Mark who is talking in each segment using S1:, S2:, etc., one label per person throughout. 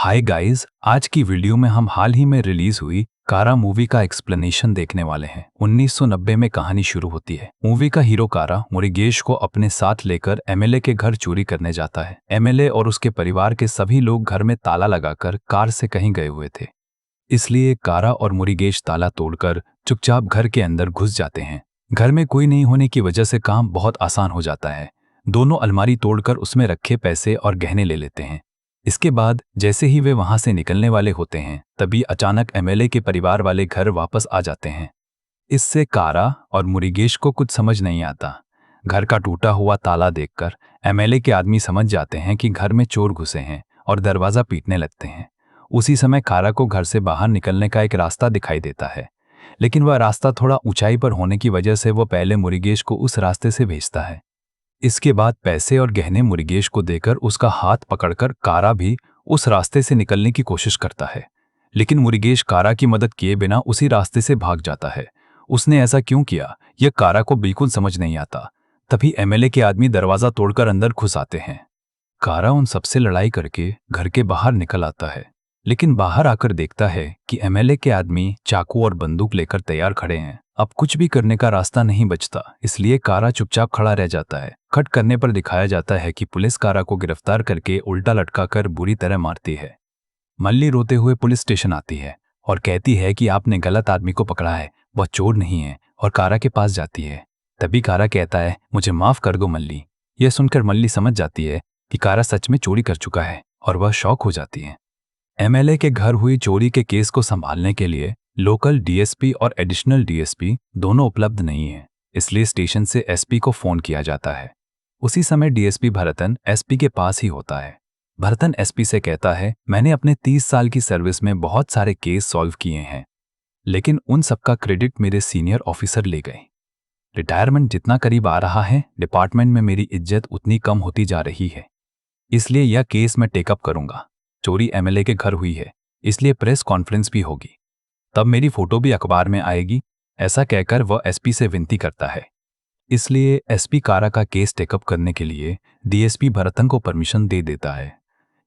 S1: Hi guys, आज की video में हम हाल ही में रिलीज हुई कारा मूवी का एक्सप्लेनेशन देखने वाले हैं। 1990 में कहानी शुरू होती है। मूवी का हीरो कारा मुरुगेश को अपने साथ लेकर एमएलए के घर चोरी करने जाता है। एमएलए और उसके परिवार के सभी लोग घर में ताला लगाकर कार से कहीं गए हुए थे, इसलिए कारा और मुरुगेश ताला तोड़कर चुपचाप घर के अंदर घुस जाते हैं। घर में कोई नहीं होने की वजह से काम बहुत आसान हो जाता है। दोनों अलमारी तोड़कर उसमें रखे पैसे और गहने ले लेते हैं। इसके बाद जैसे ही वे वहां से निकलने वाले होते हैं, तभी अचानक एमएलए के परिवार वाले घर वापस आ जाते हैं। इससे कारा और मुरुगेश को कुछ समझ नहीं आता। घर का टूटा हुआ ताला देखकर एमएलए के आदमी समझ जाते हैं कि घर में चोर घुसे हैं और दरवाजा पीटने लगते हैं। उसी समय कारा को घर से बाहर निकलने का एक रास्ता दिखाई देता है, लेकिन वह रास्ता थोड़ा ऊंचाई पर होने की वजह से वो पहले मुरुगेश को उस रास्ते से भेजता है। इसके बाद पैसे और गहने मुरुगेश को देकर उसका हाथ पकड़कर कारा भी उस रास्ते से निकलने की कोशिश करता है, लेकिन मुरुगेश कारा की मदद किए बिना उसी रास्ते से भाग जाता है। उसने ऐसा क्यों किया, यह कारा को बिल्कुल समझ नहीं आता। तभी एमएलए के आदमी दरवाजा तोड़कर अंदर घुस आते हैं। कारा उन सबसे लड़ाई करके घर के बाहर निकल आता है, लेकिन बाहर आकर देखता है कि एमएलए के आदमी चाकू और बंदूक लेकर तैयार खड़े हैं। अब कुछ भी करने का रास्ता नहीं बचता, इसलिए कारा चुपचाप खड़ा रह जाता है। कट करने पर दिखाया जाता है कि पुलिस कारा को गिरफ्तार करके उल्टा लटकाकर बुरी तरह मारती है। मल्ली रोते हुए पुलिस स्टेशन आती है और कहती है कि आपने गलत आदमी को पकड़ा है, वह चोर नहीं है, और कारा के पास जाती है। तभी कारा कहता है, मुझे माफ कर दो मल्ली। यह सुनकर मल्ली समझ जाती है कि कारा सच में चोरी कर चुका है और वह शॉक हो जाती है। एमएलए के घर हुई चोरी के केस को संभालने के लिए लोकल डीएसपी और एडिशनल डीएसपी दोनों उपलब्ध नहीं है, इसलिए स्टेशन से एसपी को फोन किया जाता है। उसी समय डीएसपी भरतन एसपी के पास ही होता है। भरतन एसपी से कहता है, मैंने अपने 30 साल की सर्विस में बहुत सारे केस सॉल्व किए हैं, लेकिन उन सबका क्रेडिट मेरे सीनियर ऑफिसर ले गए। रिटायरमेंट जितना करीब आ रहा है, डिपार्टमेंट में मेरी इज्जत उतनी कम होती जा रही है, इसलिए यह केस मैं टेकअप करूंगा। चोरी एमएलए के घर हुई है, इसलिए प्रेस कॉन्फ्रेंस भी होगी, तब मेरी फोटो भी अखबार में आएगी। ऐसा कहकर वह एसपी से विनती करता है। इसलिए एसपी कारा का केस टेकअप करने के लिए डीएसपी भरतन को परमिशन दे देता है।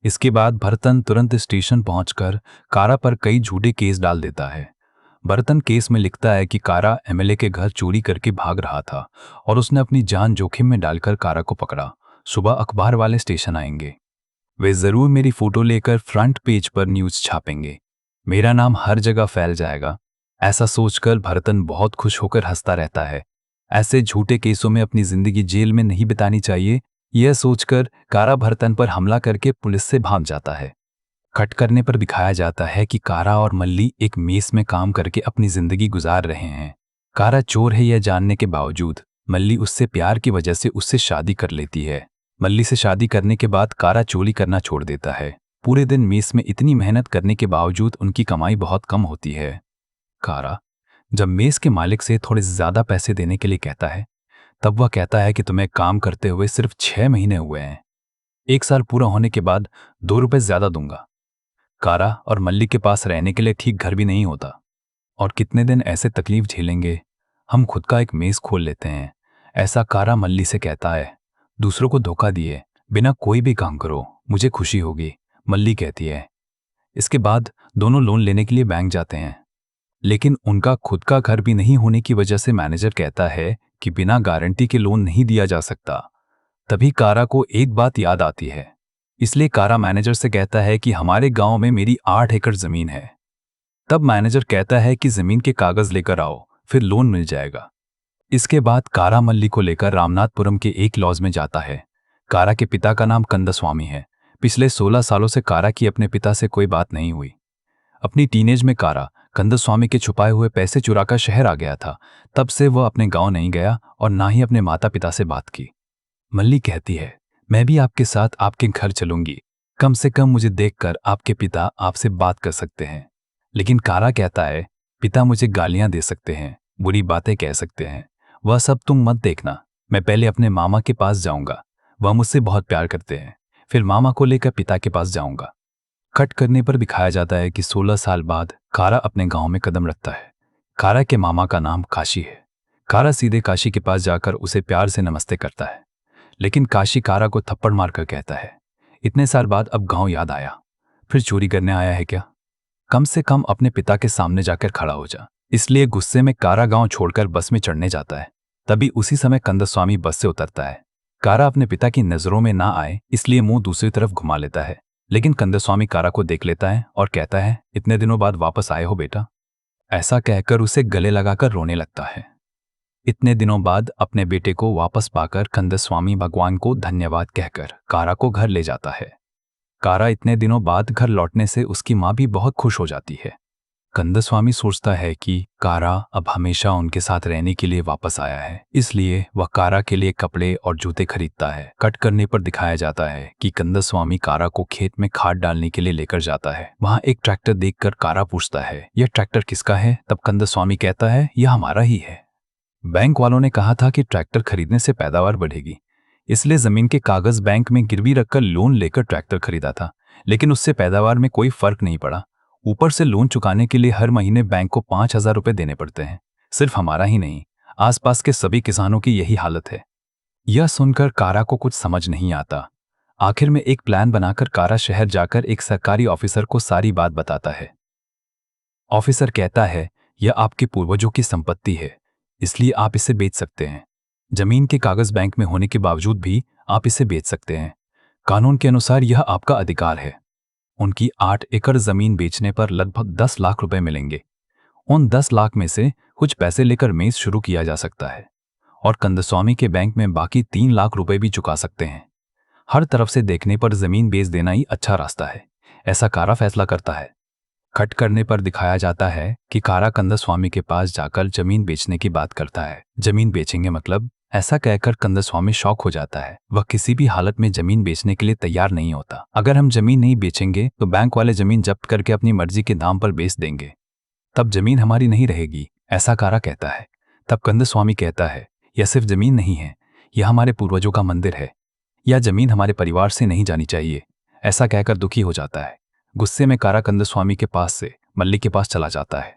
S1: इसके बाद भरतन तुरंत स्टेशन पहुंचकर कारा पर कई झूठे केस डाल देता है। भरतन केस में लिखता है कि कारा एमएलए के घर चोरी करके भाग रहा था और उसने अपनी जान जोखिम में डालकर कारा को पकड़ा। सुबह अखबार वाले स्टेशन आएंगे, वे जरूर मेरी फोटो लेकर फ्रंट पेज पर न्यूज छापेंगे, मेरा नाम हर जगह फैल जाएगा। ऐसा सोचकर भरतन बहुत खुश होकर हंसता रहता है। ऐसे झूठे केसों में अपनी जिंदगी जेल में नहीं बितानी चाहिए, यह सोचकर कारा भरतन पर हमला करके पुलिस से भाग जाता है। कट करने पर दिखाया जाता है कि कारा और मल्ली एक मेस में काम करके अपनी जिंदगी गुजार रहे हैं। कारा चोर है यह जानने के बावजूद मल्ली उससे प्यार की वजह से उससे शादी कर लेती है। मल्ली से शादी करने के बाद कारा चोरी करना छोड़ देता है। पूरे दिन मेस में इतनी मेहनत करने के बावजूद उनकी कमाई बहुत कम होती है। कारा जब मेस के मालिक से थोड़े ज्यादा पैसे देने के लिए कहता है, तब वह कहता है कि तुम्हें काम करते हुए सिर्फ 6 महीने हुए हैं, 1 साल पूरा होने के बाद 2 रुपए ज्यादा दूंगा। कारा और मल्ली के पास रहने के लिए ठीक घर भी नहीं होता, और कितने दिन ऐसे तकलीफ झेलेंगे, हम खुद का एक मेस खोल लेते हैं। ऐसा कारा मल्ली से कहता है। दूसरों को धोखा दिए बिना कोई भी काम करो, मुझे खुशी होगी, मल्ली कहती है। इसके बाद दोनों लोन लेने के लिए बैंक जाते हैं, लेकिन उनका खुद का घर भी नहीं होने की वजह से मैनेजर कहता है कि बिना गारंटी के लोन नहीं दिया जा सकता। तभी कारा को एक बात याद आती है, इसलिए कारा मैनेजर से कहता है कि हमारे गांव में मेरी 8 एकड़ जमीन है। तब मैनेजर कहता है कि जमीन के कागज लेकर आओ, फिर लोन मिल जाएगा। इसके बाद कारा मल्ली को लेकर रामनाथपुरम के एक लॉज में जाता है। कारा के पिता का नाम कंदस्वामी है। पिछले 16 सालों से कारा की अपने पिता से कोई बात नहीं हुई। अपनी टीनेज में कारा कंदस्वामी के छुपाए हुए पैसे चुराकर शहर आ गया था। तब से वह अपने गांव नहीं गया और ना ही अपने माता पिता से बात की। मल्ली कहती है, मैं भी आपके साथ आपके घर चलूंगी, कम से कम मुझे देखकर आपके पिता आपसे बात कर सकते हैं। लेकिन कारा कहता है, पिता मुझे गालियां दे सकते हैं, बुरी बातें कह सकते हैं, वह सब तुम मत देखना। मैं पहले अपने मामा के पास जाऊंगा, वह मुझसे बहुत प्यार करते हैं, फिर मामा को लेकर पिता के पास जाऊंगा। कट करने पर दिखाया जाता है कि 16 साल बाद कारा अपने गांव में कदम रखता है। कारा के मामा का नाम काशी है। कारा सीधे काशी के पास जाकर उसे प्यार से नमस्ते करता है, लेकिन काशी कारा को थप्पड़ मारकर कहता है, इतने साल बाद अब गांव याद आया, फिर चोरी करने आया है क्या? कम से कम अपने पिता के सामने जाकर खड़ा हो जा। इसलिए गुस्से में कारा गांव छोड़कर बस में चढ़ने जाता है। तभी उसी समय कंदस्वामी बस से उतरता है। कारा अपने पिता की नजरों में ना आए इसलिए मुंह दूसरी तरफ घुमा लेता है, लेकिन कंदस्वामी कारा को देख लेता है और कहता है, इतने दिनों बाद वापस आए हो बेटा। ऐसा कहकर उसे गले लगाकर रोने लगता है। इतने दिनों बाद अपने बेटे को वापस पाकर कंदस्वामी भगवान को धन्यवाद कहकर कारा को घर ले जाता है। कारा इतने दिनों बाद घर लौटने से उसकी माँ भी बहुत खुश हो जाती है। कंदस्वामी सोचता है कि कारा अब हमेशा उनके साथ रहने के लिए वापस आया है, इसलिए वह कारा के लिए कपड़े और जूते खरीदता है। कट करने पर दिखाया जाता है कि कंदस्वामी कारा को खेत में खाद डालने के लिए लेकर जाता है। वहाँ एक ट्रैक्टर देखकर कारा पूछता है, यह ट्रैक्टर किसका है? तब कंदस्वामी कहता है, यह हमारा ही है। बैंक वालों ने कहा था कि ट्रैक्टर खरीदने से पैदावार बढ़ेगी, इसलिए जमीन के कागज बैंक में गिरवी रखकर लोन लेकर ट्रैक्टर खरीदा था, लेकिन उससे पैदावार में कोई फर्क नहीं पड़ा। ऊपर से लोन चुकाने के लिए हर महीने बैंक को 5,000 रुपये देने पड़ते हैं। सिर्फ हमारा ही नहीं, आसपास के सभी किसानों की यही हालत है। यह सुनकर कारा को कुछ समझ नहीं आता। आखिर में एक प्लान बनाकर कारा शहर जाकर एक सरकारी ऑफिसर को सारी बात बताता है। ऑफिसर कहता है, यह आपके पूर्वजों की संपत्ति है, इसलिए आप इसे बेच सकते हैं। जमीन के कागज बैंक में होने के बावजूद भी आप इसे बेच सकते हैं। कानून के अनुसार यह आपका अधिकार है। उनकी 8 एकड़ जमीन बेचने पर लगभग 10 लाख रुपए मिलेंगे। उन 10 लाख में से कुछ पैसे लेकर मेज शुरू किया जा सकता है और कंदस्वामी के बैंक में बाकी 3 लाख रुपए भी चुका सकते हैं। हर तरफ से देखने पर जमीन बेच देना ही अच्छा रास्ता है, ऐसा कारा फैसला करता है। कट करने पर दिखाया जाता है कि कारा कंदस्वामी के पास जाकर जमीन बेचने की बात करता है। जमीन बेचेंगे मतलब? ऐसा कहकर कंदस्वामी शॉक हो जाता है। वह किसी भी हालत में जमीन बेचने के लिए तैयार नहीं होता। अगर हम जमीन नहीं बेचेंगे तो बैंक वाले जमीन जब्त करके अपनी मर्जी के दाम पर बेच देंगे, तब जमीन हमारी नहीं रहेगी, ऐसा कारा कहता है। तब कंदस्वामी कहता है, यह सिर्फ जमीन नहीं है, यह हमारे पूर्वजों का मंदिर है। यह जमीन हमारे परिवार से नहीं जानी चाहिए, ऐसा कहकर दुखी हो जाता है। गुस्से में कारा कंदस्वामी के पास से मल्ली के पास चला जाता है।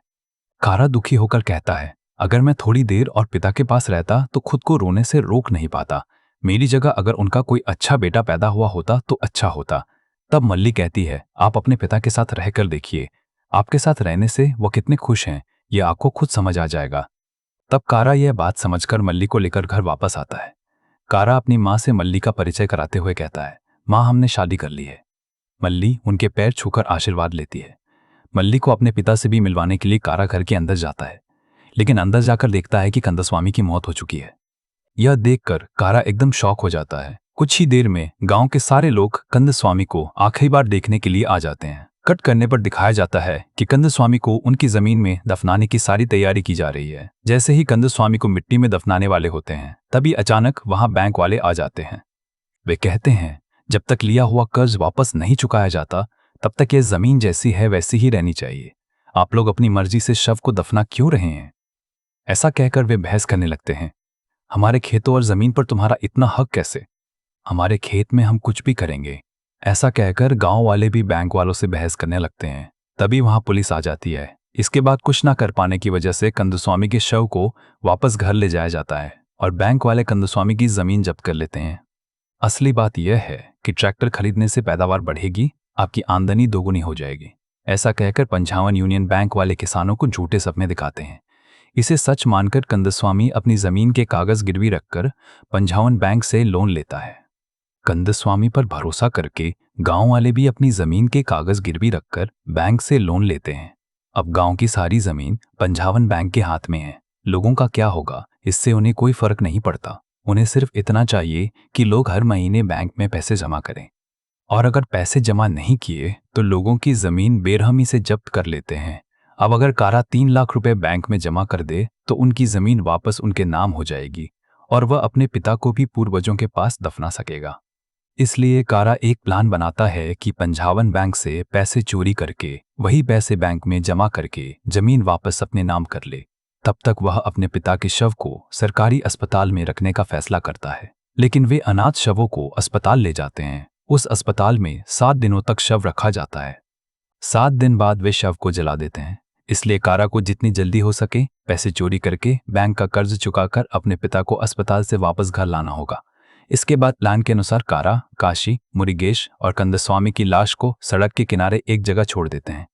S1: कारा दुखी होकर कहता है, अगर मैं थोड़ी देर और पिता के पास रहता तो खुद को रोने से रोक नहीं पाता। मेरी जगह अगर उनका कोई अच्छा बेटा पैदा हुआ होता तो अच्छा होता। तब मल्ली कहती है, आप अपने पिता के साथ रहकर देखिए, आपके साथ रहने से वो कितने खुश हैं, ये आपको खुद समझ आ जाएगा। तब कारा यह बात समझकर मल्ली को लेकर घर वापस आता है। कारा अपनी माँ से मल्ली का परिचय कराते हुए कहता है, माँ, हमने शादी कर ली है। मल्ली उनके पैर छूकर आशीर्वाद लेती है। मल्ली को अपने पिता से भी मिलवाने के लिए कारा घर के अंदर जाता है, लेकिन अंदर जाकर देखता है कि कंदस्वामी की मौत हो चुकी है। यह देखकर कारा एकदम शॉक हो जाता है। कुछ ही देर में गांव के सारे लोग कंदस्वामी को आखिरी बार देखने के लिए आ जाते हैं। कट करने पर दिखाया जाता है कि कंदस्वामी को उनकी जमीन में दफनाने की सारी तैयारी की जा रही है। जैसे ही कंदस्वामी को मिट्टी में दफनाने वाले होते हैं, तभी अचानक वहां बैंक वाले आ जाते हैं। वे कहते हैं, जब तक लिया हुआ कर्ज वापस नहीं चुकाया जाता तब तक यह जमीन जैसी है वैसी ही रहनी चाहिए। आप लोग अपनी मर्जी से शव को दफना क्यों रहे हैं? ऐसा कहकर वे बहस करने लगते हैं। हमारे खेतों और जमीन पर तुम्हारा इतना हक कैसे? हमारे खेत में हम कुछ भी करेंगे। ऐसा कहकर गांव वाले भी बैंक वालों से बहस करने लगते हैं। तभी वहां पुलिस आ जाती है। इसके बाद कुछ ना कर पाने की वजह से कंदस्वामी के शव को वापस घर ले जाया जाता है और बैंक वाले कंदस्वामी की जमीन जब्त कर लेते हैं। असली बात यह है कि ट्रैक्टर खरीदने से पैदावार बढ़ेगी, आपकी आमदनी दोगुनी हो जाएगी। ऐसा कहकर पंजावन यूनियन बैंक वाले किसानों को झूठे सपने दिखाते हैं। इसे सच मानकर कंदस्वामी अपनी जमीन के कागज गिरवी रखकर पंजावन बैंक से लोन लेता है। कंदस्वामी पर भरोसा करके गांव वाले भी अपनी जमीन के कागज गिरवी रखकर बैंक से लोन लेते हैं। अब गांव की सारी जमीन पंजावन बैंक के हाथ में है। लोगों का क्या होगा, इससे उन्हें कोई फर्क नहीं पड़ता। उन्हें सिर्फ इतना चाहिए कि लोग हर महीने बैंक में पैसे जमा करें, और अगर पैसे जमा नहीं किए तो लोगों की जमीन बेरहमी से जब्त कर लेते हैं। अब अगर कारा 3 लाख रुपए बैंक में जमा कर दे तो उनकी जमीन वापस उनके नाम हो जाएगी और वह अपने पिता को भी पूर्वजों के पास दफना सकेगा। इसलिए कारा एक प्लान बनाता है कि पंजावन बैंक से पैसे चोरी करके वही पैसे बैंक में जमा करके जमीन वापस अपने नाम कर ले। तब तक वह अपने पिता के शव को सरकारी अस्पताल में रखने का फैसला करता है, लेकिन वे अनाथ शवों को अस्पताल ले जाते हैं। उस अस्पताल में 7 दिनों तक शव रखा जाता है। 7 दिन बाद वे शव को जला देते हैं। इसलिए कारा को जितनी जल्दी हो सके पैसे चोरी करके बैंक का कर्ज चुकाकर अपने पिता को अस्पताल से वापस घर लाना होगा। इसके बाद प्लान के अनुसार कारा, काशी, मुरुगेश और कंदस्वामी की लाश को सड़क के किनारे एक जगह छोड़ देते हैं।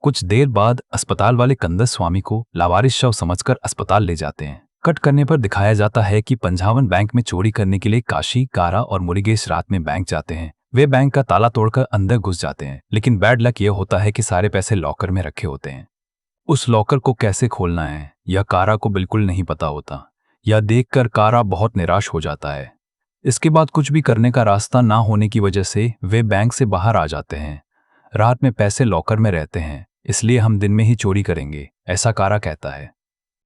S1: कुछ देर बाद अस्पताल वाले कंदस्वामी को लावारिस शव समझकर अस्पताल ले जाते हैं। कट करने पर दिखाया जाता है कि पंजावन बैंक में चोरी करने के लिए काशी, कारा और मुरुगेश रात में बैंक जाते हैं। वे बैंक का ताला तोड़कर अंदर घुस जाते हैं, लेकिन बैड लक यह होता है कि सारे पैसे लॉकर में रखे होते हैं। उस लॉकर को कैसे खोलना है यह कारा को बिल्कुल नहीं पता होता। यह देखकर कारा बहुत निराश हो जाता है। इसके बाद कुछ भी करने का रास्ता ना होने की वजह से वे बैंक से बाहर आ जाते हैं। रात में पैसे लॉकर में रहते हैं, इसलिए हम दिन में ही चोरी करेंगे, ऐसा कारा कहता है।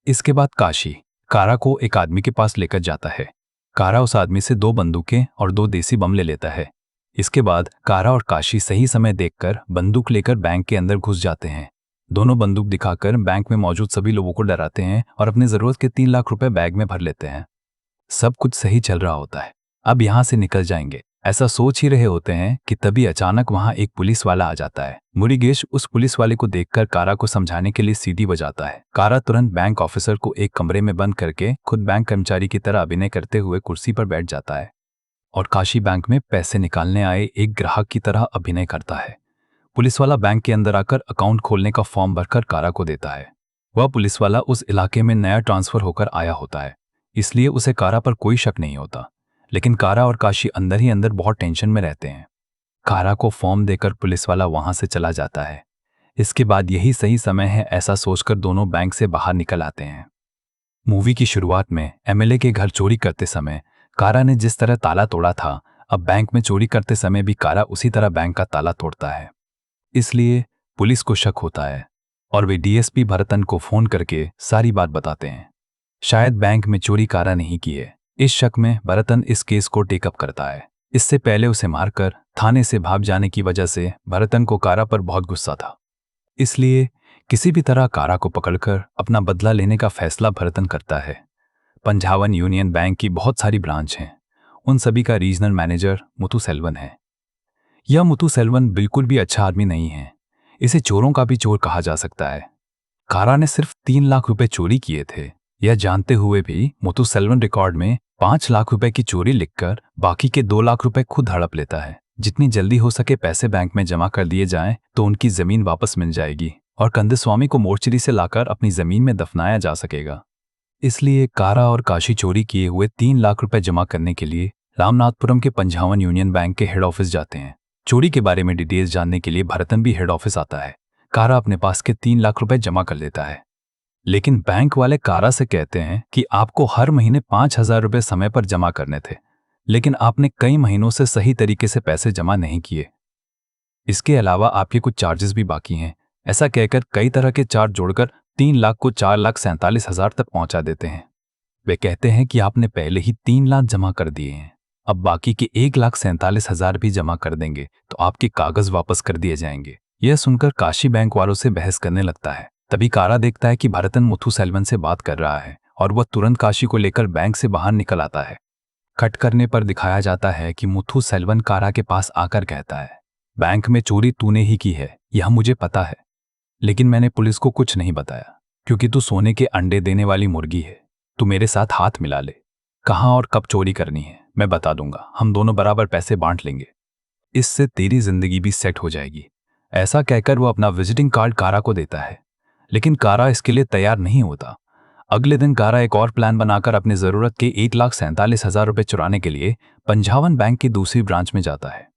S1: इसके बाद काशी कारा को एक आदमी के पास लेकर जाता है। कारा उस आदमी से 2 बंदूकें और 2 देसी बम ले लेता है। इसके बाद कारा और काशी सही समय देखकर बंदूक लेकर बैंक के अंदर घुस जाते हैं। दोनों बंदूक दिखाकर बैंक में मौजूद सभी लोगों को डराते हैं और अपनी जरूरत के 3 लाख रुपए बैग में भर लेते हैं। सब कुछ सही चल रहा होता है, अब यहां से निकल जाएंगे ऐसा सोच ही रहे होते हैं कि तभी अचानक वहां एक पुलिस वाला आ जाता है। मुरुगेश उस पुलिस वाले को देखकर कारा को समझाने के लिए सीटी बजाता है। कारा तुरंत बैंक ऑफिसर को एक कमरे में बंद करके खुद बैंक कर्मचारी की तरह अभिनय करते हुए कुर्सी पर बैठ जाता है और काशी बैंक में पैसे निकालने आए एक ग्राहक की तरह अभिनय करता है। पुलिस वाला बैंक के अंदर आकर अकाउंट खोलने का फॉर्म भरकर कारा को देता है। वह पुलिस वाला उस इलाके में नया ट्रांसफर होकर आया होता है, इसलिए उसे कारा पर कोई शक नहीं होता। लेकिन कारा और काशी अंदर ही अंदर बहुत टेंशन में रहते हैं। कारा को फॉर्म देकर पुलिस वाला वहां से चला जाता है। इसके बाद यही सही समय है ऐसा सोचकर दोनों बैंक से बाहर निकल आते हैं। मूवी की शुरुआत में एमएलए के घर चोरी करते समय कारा ने जिस तरह ताला तोड़ा था, अब बैंक में चोरी करते समय भी कारा उसी तरह बैंक का ताला तोड़ता है। इसलिए पुलिस को शक होता है और वे डीएसपी भरतन को फोन करके सारी बात बताते हैं। शायद बैंक में चोरी कारा नहीं की है। इस शक में भरतन इस केस को टेकअप करता है। इससे पहले उसे मारकर थाने से भाग जाने की वजह से भरतन को कारा पर बहुत गुस्सा था, इसलिए किसी भी तरह कारा को पकड़कर अपना बदला लेने का फैसला भरतन करता है। पंजावन यूनियन बैंक की बहुत सारी ब्रांच हैं, उन सभी का रीजनल मैनेजर मुथुसेल्वन है। यह मुथुसेल्वन बिल्कुल भी अच्छा आदमी नहीं है, इसे चोरों का भी चोर कहा जा सकता है। कारा ने सिर्फ 3 लाख रुपए चोरी किए थे, यह जानते हुए भी मुथुसेल्वन रिकॉर्ड में 5 लाख रुपए की चोरी लिखकर बाकी के 2 लाख रुपए खुद हड़प लेता है। जितनी जल्दी हो सके पैसे बैंक में जमा कर दिए जाएं तो उनकी जमीन वापस मिल जाएगी और कंदस्वामी को मोर्चरी से लाकर अपनी जमीन में दफनाया जा सकेगा। इसलिए कारा और काशी चोरी किए हुए 3 लाख रुपए जमा करने के लिए रामनाथपुरम के पंजावन यूनियन बैंक के हेड ऑफिस जाते हैं। चोरी के बारे में डिटेल्स जानने के लिए भरतन भी हेड ऑफिस आता है। कारा अपने पास के 3 लाख रुपए जमा कर लेता है, लेकिन बैंक वाले कारा से कहते हैं कि आपको हर महीने 5,000 रुपए समय पर जमा करने थे, लेकिन आपने कई महीनों से सही तरीके से पैसे जमा नहीं किए। इसके अलावा आपके कुछ चार्जेस भी बाकी हैं। ऐसा कहकर कई तरह के चार्ज जोड़कर 3 लाख को 4,47,000 तक पहुंचा देते हैं। वे कहते हैं कि आपने पहले ही 3 लाख जमा कर दिए हैं, अब बाकी के 1,47,000 भी जमा कर देंगे तो आपके कागज वापस कर दिए जाएंगे। यह सुनकर काशी बैंक वालों से बहस करने लगता है। तभी कारा देखता है कि भरतन मुथुसेल्वन से बात कर रहा है और वह तुरंत काशी को लेकर बैंक से बाहर निकल आता है। कट करने पर दिखाया जाता है कि मुथुसेल्वन कारा के पास आकर कहता है, बैंक में चोरी तूने ही की है, यह मुझे पता है, लेकिन मैंने पुलिस को कुछ नहीं बताया क्योंकि तू सोने के अंडे देने वाली मुर्गी है। तू मेरे साथ हाथ मिला ले, कहाँ और कब चोरी करनी है मैं बता दूंगा, हम दोनों बराबर पैसे बांट लेंगे, इससे तेरी जिंदगी भी सेट हो जाएगी। ऐसा कहकर वो अपना विजिटिंग कार्ड कारा को देता है, लेकिन कारा इसके लिए तैयार नहीं होता। अगले दिन कारा एक और प्लान बनाकर अपनी जरूरत के 1,47,000 रुपए चुराने के लिए पंजावन बैंक की दूसरी ब्रांच में जाता है।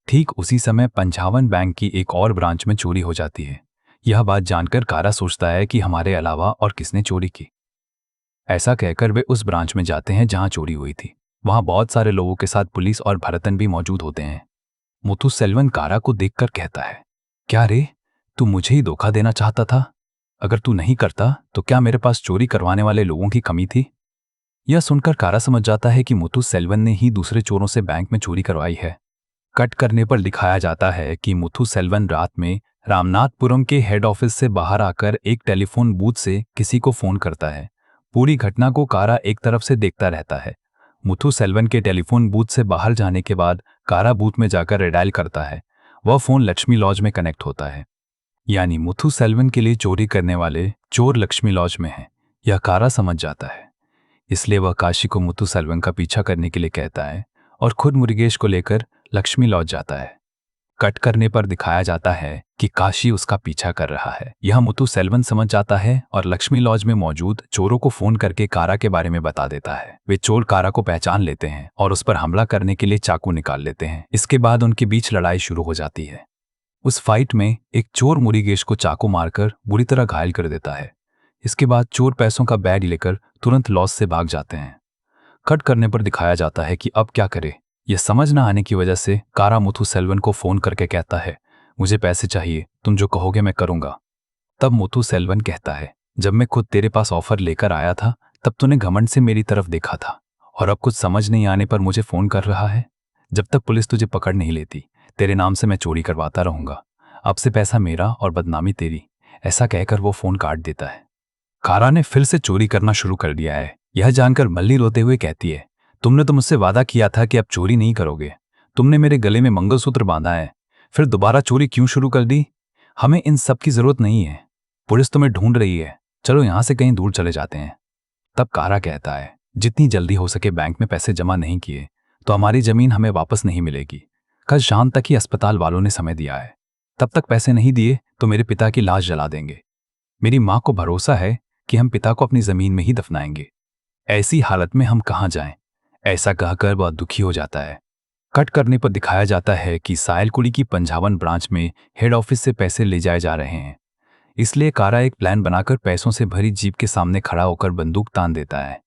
S1: ठीक उसी समय पंजावन बैंक की एक और ब्रांच में चोरी हो जाती है। यह बात जानकर कारा सोचता है कि हमारे अलावा और किसने चोरी की। ऐसा कहकर वे उस ब्रांच में जाते हैं जहां चोरी हुई थी। वहां बहुत सारे लोगों के साथ पुलिस और भरतन भी मौजूद होते हैं। मुथुसेल्वन कारा को देखकर कहता है, क्या रे, तू मुझे ही धोखा देना चाहता था? अगर तू नहीं करता तो क्या मेरे पास चोरी करवाने वाले लोगों की कमी थी? यह सुनकर कारा समझ जाता है कि मुथुसेल्वन ने ही दूसरे चोरों से बैंक में चोरी करवाई है। कट करने पर दिखाया जाता है कि मुथुसेल्वन रात में रामनाथपुरम के हेड ऑफिस से बाहर आकर एक टेलीफोन बूथ से किसी को फोन करता है। पूरी घटना को कारा एक तरफ से देखता रहता है। मुथुसेल्वन के टेलीफोन बूथ से बाहर जाने के बाद कारा बूथ में जाकर रिडायल करता है। वह फोन लक्ष्मी लॉज में कनेक्ट होता है, यानी मुथुसेल्वन के लिए चोरी करने वाले चोर लक्ष्मी लॉज में हैं। यह कारा समझ जाता है, इसलिए वह काशी को मुथुसेल्वन का पीछा करने के लिए कहता है और खुद मुरुगेश को लेकर लक्ष्मी लौट जाता है। कट करने पर दिखाया जाता है कि काशी उसका पीछा कर रहा है। यह मुथुसेल्वन समझ जाता है और लक्ष्मी लॉज में मौजूद चोरों को फोन करके कारा के बारे में बता देता है। वे चोर कारा को पहचान लेते हैं और उस पर हमला करने के लिए चाकू निकाल लेते हैं। इसके बाद उनके बीच लड़ाई शुरू हो जाती है। उस फाइट में एक चोर मुरुगेश को चाकू मारकर बुरी तरह घायल कर देता है। इसके बाद चोर पैसों का बैग लेकर तुरंत लॉज से भाग जाते हैं। कट करने पर दिखाया जाता है कि अब क्या करे। यह समझ न आने की वजह से कारा मुथुसेल्वन को फोन करके कहता है, मुझे पैसे चाहिए, तुम जो कहोगे मैं करूंगा। तब मुथुसेल्वन कहता है, जब मैं खुद तेरे पास ऑफर लेकर आया था तब तूने घमंड से मेरी तरफ देखा था, और अब कुछ समझ नहीं आने पर मुझे फोन कर रहा है। जब तक पुलिस तुझे पकड़ नहीं लेती तेरे नाम से मैं चोरी करवाता रहूंगा। अब से पैसा मेरा और बदनामी तेरी। ऐसा कहकर वो फोन काट देता है। कारा ने फिर से चोरी करना शुरू कर दिया है। यह जानकर मल्ली रोते हुए कहती है, तुमने तो मुझसे वादा किया था कि अब चोरी नहीं करोगे। तुमने मेरे गले में मंगलसूत्र बांधा है, फिर दोबारा चोरी क्यों शुरू कर दी? हमें इन सब की जरूरत नहीं है। पुलिस तुम्हें ढूंढ रही है, चलो यहां से कहीं दूर चले जाते हैं। तब कारा कहता है, जितनी जल्दी हो सके बैंक में पैसे जमा नहीं किए तो हमारी जमीन हमें वापस नहीं मिलेगी। कल शाम तक ही अस्पताल वालों ने समय दिया है। तब तक पैसे नहीं दिए तो मेरे पिता की लाश जला देंगे। मेरी माँ को भरोसा है कि हम पिता को अपनी जमीन में ही दफनाएंगे। ऐसी हालत में हम कहाँ जाएं? ऐसा कहकर वह दुखी हो जाता है। कट करने पर दिखाया जाता है कि सायलकुड़ी की पंजावन ब्रांच में हेड ऑफिस से पैसे ले जाए जा रहे हैं। इसलिए कारा एक प्लान बनाकर पैसों से भरी जीप के सामने खड़ा होकर बंदूक तान देता है।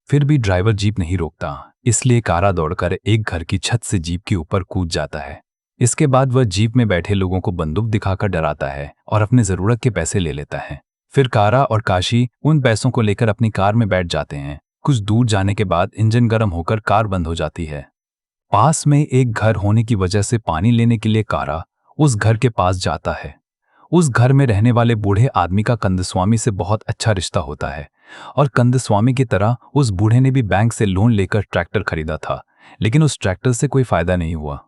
S1: फिर भी ड्राइवर जीप नहीं रोकता, इसलिए कारा दौड़कर एक घर की छत से जीप के ऊपर कूद जाता है। इसके बाद वह जीप में बैठे लोगों को बंदूक दिखाकर डराता है और अपने जरूरत के पैसे ले लेता है। फिर कारा और काशी उन पैसों को लेकर अपनी कार में बैठ जाते हैं। कुछ दूर जाने के बाद इंजन गर्म होकर कार बंद हो जाती है। पास में एक घर होने की वजह से पानी लेने के लिए कारा उस घर के पास जाता है। उस घर में रहने वाले बूढ़े आदमी का कंदस्वामी से बहुत अच्छा रिश्ता होता है और कंदस्वामी की तरह उस बूढ़े ने भी बैंक से लोन लेकर ट्रैक्टर खरीदा था, लेकिन उस ट्रैक्टर से कोई फायदा नहीं हुआ।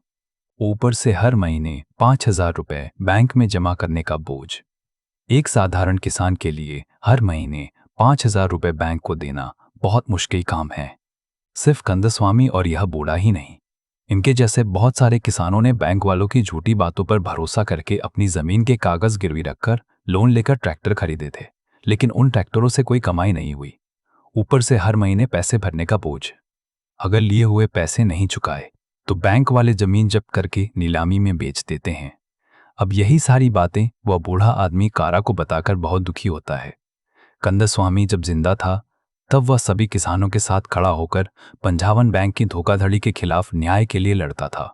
S1: ऊपर से हर महीने 5,000 रुपए बैंक में जमा करने का बोझ। एक साधारण किसान के लिए हर महीने 5,000 रुपए बैंक को देना बहुत मुश्किल काम है। सिर्फ कंदस्वामी और यह बूढ़ा ही नहीं, इनके जैसे बहुत सारे किसानों ने बैंक वालों की झूठी बातों पर भरोसा करके अपनी जमीन के कागज गिरवी रखकर लोन लेकर ट्रैक्टर खरीदे थे, लेकिन उन ट्रैक्टरों से कोई कमाई नहीं हुई। ऊपर से हर महीने पैसे भरने का बोझ। अगर लिए हुए पैसे नहीं चुकाए तो बैंक वाले जमीन जब्त करके नीलामी में बेच देते हैं। अब यही सारी बातें वह बूढ़ा आदमी कारा को बताकर बहुत दुखी होता है। कंदस्वामी जब जिंदा था तब वह सभी किसानों के साथ खड़ा होकर पंजावन बैंक की धोखाधड़ी के खिलाफ न्याय के लिए लड़ता था।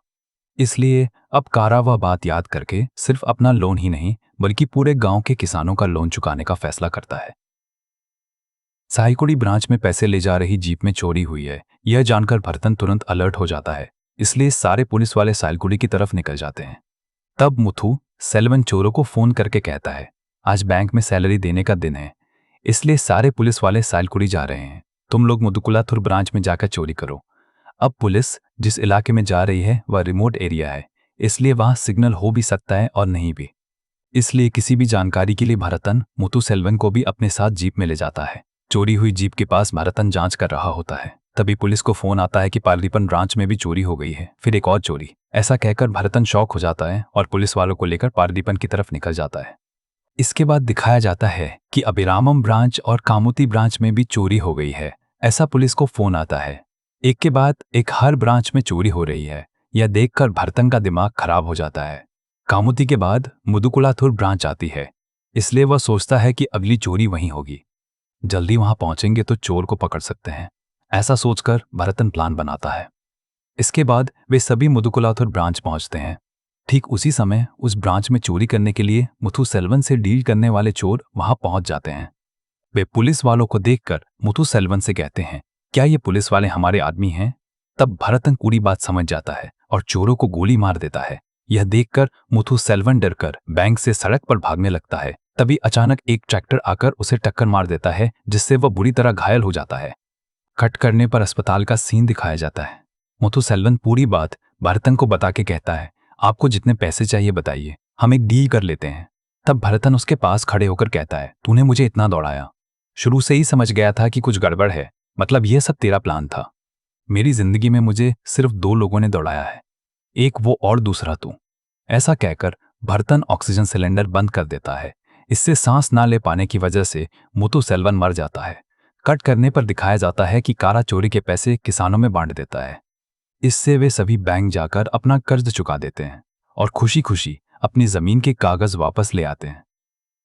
S1: इसलिए अब कारा वह बात याद करके सिर्फ अपना लोन ही नहीं बल्कि पूरे गांव के किसानों का लोन चुकाने का फैसला करता है। सायलकुड़ी ब्रांच में पैसे ले जा रही जीप में चोरी हुई है, यह जानकर भरतन तुरंत अलर्ट हो जाता है। इसलिए सारे पुलिस वाले सायलकुड़ी की तरफ निकल जाते हैं। तब मुथुसेल्वन चोरों को फोन करके कहता है, आज बैंक में सैलरी देने का दिन है, इसलिए सारे पुलिस वाले सायलकुड़ी जा रहे हैं। तुम लोग मुदुकुलाथुर ब्रांच में जाकर चोरी करो। अब पुलिस जिस इलाके में जा रही है वह रिमोट एरिया है, इसलिए वहां सिग्नल हो भी सकता है और नहीं भी। इसलिए किसी भी जानकारी के लिए भरतन मुथुसेल्वन को भी अपने साथ जीप में ले जाता है। चोरी हुई जीप के पास भरतन जांच कर रहा होता है। तभी पुलिस को फोन आता है कि पार्लिपन ब्रांच में भी चोरी हो गई है, फिर एक और चोरी। ऐसा कहकर भरतन शॉक हो जाता है और पुलिस वालों को लेकर पार्लिपन की तरफ निकल जाता है। इसके बाद दिखाया जाता है कि अभिरामम ब्रांच और कामुती ब्रांच में भी चोरी हो गई है। ऐसा पुलिस को फोन आता है। एक के बाद एक हर ब्रांच में चोरी हो रही है। यह देखकर भरतन का दिमाग खराब हो जाता है। कामुती के बाद मुदुकुलाथुर ब्रांच आती है, इसलिए वह सोचता है कि अगली चोरी वहीं होगी। जल्दी वहां पहुंचेंगे तो चोर को पकड़ सकते हैं। ऐसा सोचकर भरतन प्लान बनाता है। इसके बाद वे सभी मुदुकुलाथुर ब्रांच पहुंचते हैं। ठीक उसी समय उस ब्रांच में चोरी करने के लिए मुथुसेल्वन से डील करने वाले चोर वहां पहुंच जाते हैं। वे पुलिस वालों को देखकर मुथुसेल्वन से कहते हैं, क्या ये पुलिस वाले हमारे आदमी हैं? तब भरतन पूरी बात समझ जाता है और चोरों को गोली मार देता है। यह देखकर मुथुसेल्वन डरकर बैंक से सड़क पर भागने लगता है। तभी अचानक एक ट्रैक्टर आकर उसे टक्कर मार देता है, जिससे वह बुरी तरह घायल हो जाता है। कट करने पर अस्पताल का सीन दिखाया जाता है। मुथुसेल्वन पूरी बात भरतन को बता के कहता है, आपको जितने पैसे चाहिए बताइए, हम एक डील कर लेते हैं। तब भरतन उसके पास खड़े होकर कहता है, तूने मुझे इतना दौड़ाया, शुरू से ही समझ गया था कि कुछ गड़बड़ है, मतलब यह सब तेरा प्लान था। मेरी जिंदगी में मुझे सिर्फ दो लोगों ने दौड़ाया है, एक वो और दूसरा तू। ऐसा कहकर भरतन ऑक्सीजन सिलेंडर बंद कर देता है। इससे सांस ना ले पाने की वजह से मुथुसेल्वन मर जाता है। कट करने पर दिखाया जाता है कि कारा चोरी के पैसे किसानों में बांट देता है। इससे वे सभी बैंक जाकर अपना कर्ज चुका देते हैं और खुशी खुशी अपनी जमीन के कागज वापस ले आते हैं।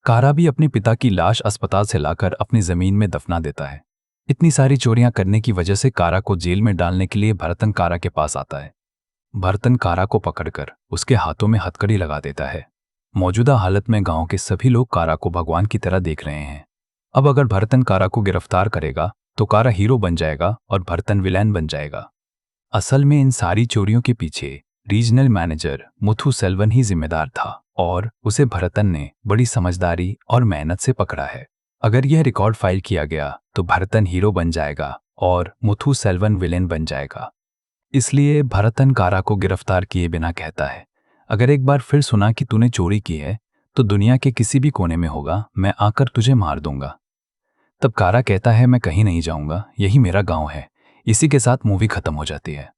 S1: कारा भी अपने पिता की लाश अस्पताल से लाकर अपनी जमीन में दफना देता है। इतनी सारी चोरियां करने की वजह से कारा को जेल में डालने के लिए भरतन कारा के पास आता है। भरतन कारा को पकड़कर उसके हाथों में हथकड़ी लगा देता है। मौजूदा हालत में गांव के सभी लोग कारा को भगवान की तरह देख रहे हैं। अब अगर भरतन कारा को गिरफ्तार करेगा तो कारा हीरो बन जाएगा और भरतन विलेन बन जाएगा। असल में इन सारी चोरियों के पीछे रीजनल मैनेजर मुथुसेल्वन ही जिम्मेदार था और उसे भरतन ने बड़ी समझदारी और मेहनत से पकड़ा है। अगर यह रिकॉर्ड फाइल किया गया तो भरतन हीरो बन जाएगा और मुथुसेल्वन विलेन बन जाएगा। इसलिए भरतन कारा को गिरफ्तार किए बिना कहता है, अगर एक बार फिर सुना कि तूने चोरी की है तो दुनिया के किसी भी कोने में होगा, मैं आकर तुझे मार दूंगा। तब कारा कहता है, मैं कहीं नहीं जाऊंगा, यही मेरा गांव है। इसी के साथ मूवी खत्म हो जाती है।